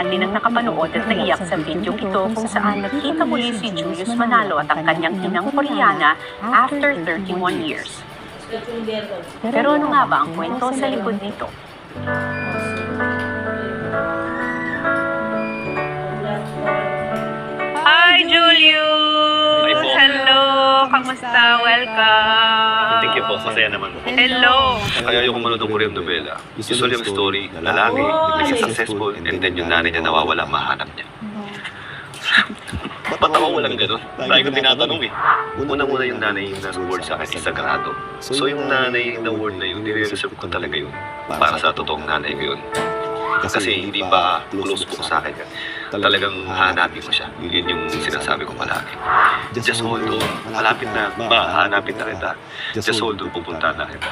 atin ang nakapanood at naiyak sa videong ito kung saan nagkita muli si Julius Manalo at ang kanyang inang Koreana after 31 years. Pero ano nga ba ang kwento sa likod nito? Hi, Julius! Hello! Kamusta? Welcome! Thank you po, masaya naman po. Hello! Kaya yung manood ng Korean novela, usually yung story, lalaki, naging successful, and then yung nanay niya nawawala, mahanap niya. Ba't ako walang gano'n? Lagi ko tinatanong eh. Unang-una yung nanay yung nag-word sa akin, si Sagrado. So yung nanay na word na yun, nire-reserve ko talaga yun. Para sa totoong nanay ko yun. Kasi hindi pa close book sa akin. Talagang hahanapin mo siya. Yun yung sinasabi ko palagi. Just hold on. Malapit na, hahanapin na kita. Just hold on, pupunta na kita.